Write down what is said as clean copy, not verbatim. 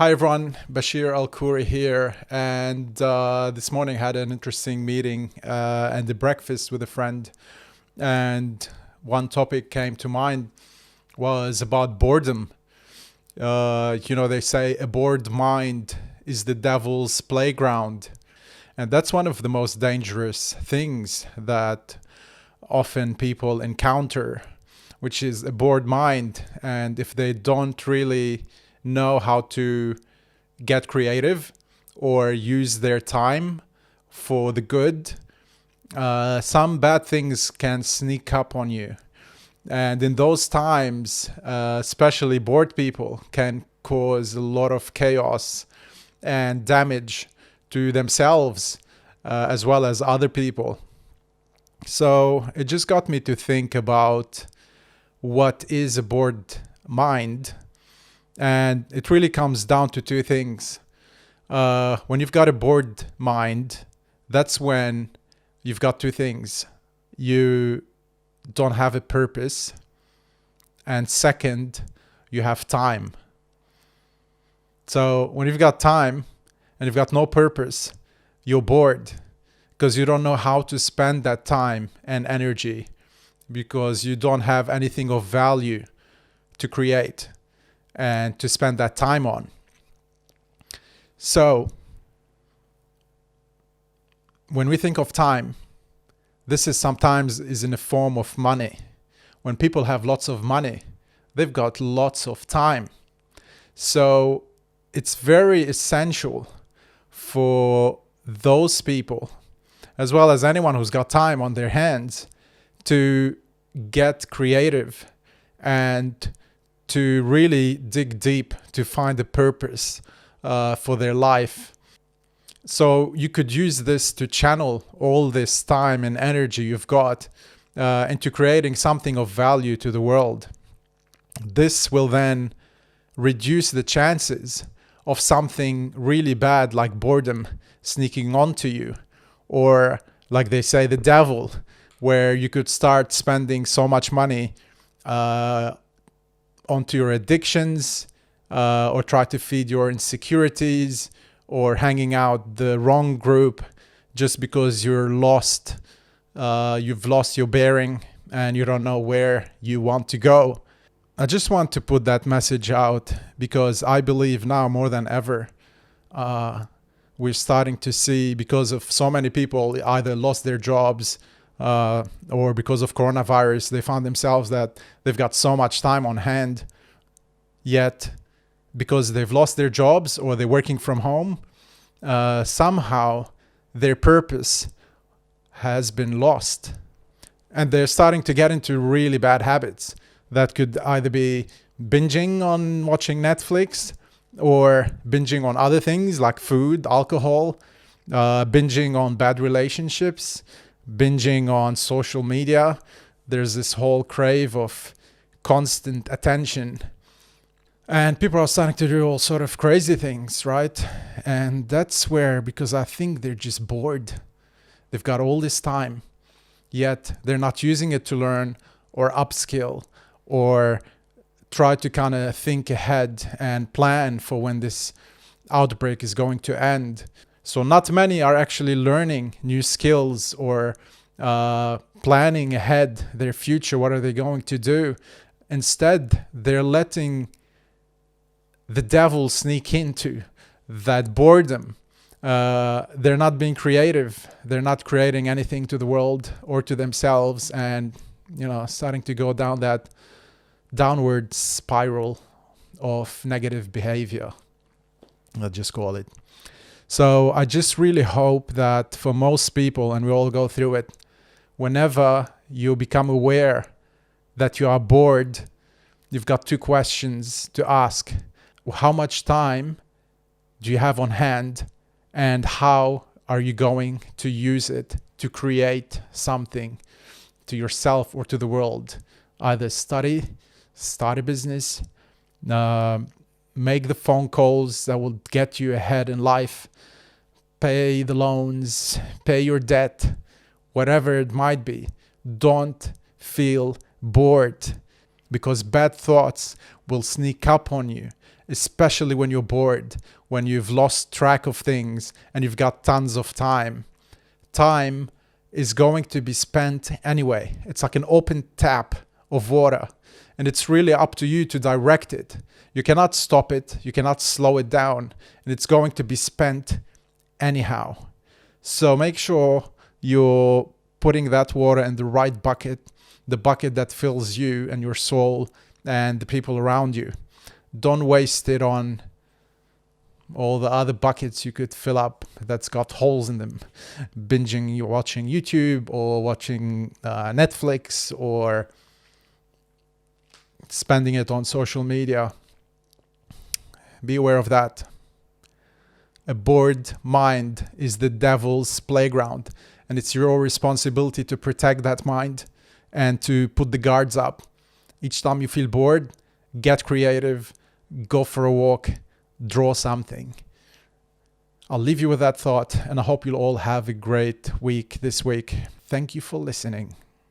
Hi everyone, Bashir Al Khoury here, and this morning had an interesting meeting and a breakfast with a friend, and one topic came to mind was about boredom. They say a bored mind is the devil's playground, and that's one of the most dangerous things that often people encounter, which is a bored mind, and if they don't really know how to get creative or use their time for the good, some bad things can sneak up on you. And in those times, especially bored people can cause a lot of chaos and damage to themselves as well as other people. So it just got me to think about what is a bored mind. And it really comes down to two things. When you've got a bored mind, that's when you've got two things. You don't have a purpose. And second, you have time. So when you've got time and you've got no purpose, you're bored because you don't know how to spend that time and energy because you don't have anything of value to create and to spend that time on. So when we think of time, this is sometimes in the form of money. When people have lots of money, they've got lots of time. So it's very essential for those people, as well as anyone who's got time on their hands, to get creative and to really dig deep to find a purpose for their life. So you could use this to channel all this time and energy you've got into creating something of value to the world. This will then reduce the chances of something really bad like boredom sneaking onto you, or like they say, the devil, where you could start spending so much money onto your addictions, or try to feed your insecurities, or hanging out the wrong group just because you've lost your bearing and you don't know where you want to go. I just want to put that message out because I believe now more than ever we're starting to see, because of so many people either lost their jobs or because of coronavirus, they found themselves that they've got so much time on hand, yet because they've lost their jobs or they're working from home, somehow their purpose has been lost. And they're starting to get into really bad habits that could either be binging on watching Netflix or binging on other things like food, alcohol, binging on bad relationships, binging on social media. There's this whole crave of constant attention. And people are starting to do all sort of crazy things, right? And that's where, because I think they're just bored. They've got all this time, yet they're not using it to learn or upskill or try to kind of think ahead and plan for when this outbreak is going to end. So not many are actually learning new skills or planning ahead their future. What are they going to do? Instead, they're letting the devil sneak into that boredom. They're not being creative. They're not creating anything to the world or to themselves, and starting to go down that downward spiral of negative behavior, I'll just call it. So I just really hope that for most people, and we all go through it, whenever you become aware that you are bored, you've got two questions to ask. How much time do you have on hand, and how are you going to use it to create something to yourself or to the world? Either start a business, make the phone calls that will get you ahead in life, pay the loans, pay your debt, whatever it might be. Don't feel bored, because bad thoughts will sneak up on you especially when you're bored, when you've lost track of things and you've got tons of time. Time is going to be spent anyway. It's like an open tap of water, and it's really up to you to direct it. You cannot stop it, you cannot slow it down, and it's going to be spent anyhow. So make sure you're putting that water in the right bucket, the bucket that fills you and your soul and the people around you. Don't waste it on all the other buckets you could fill up that's got holes in them. Binging, you're watching YouTube or watching Netflix or spending it on social media. Be aware of that. A bored mind is the devil's playground, and it's your responsibility to protect that mind and to put the guards up. Each time you feel bored, get creative, go for a walk, draw something. I'll leave you with that thought, and I hope you'll all have a great week this week. Thank you for listening.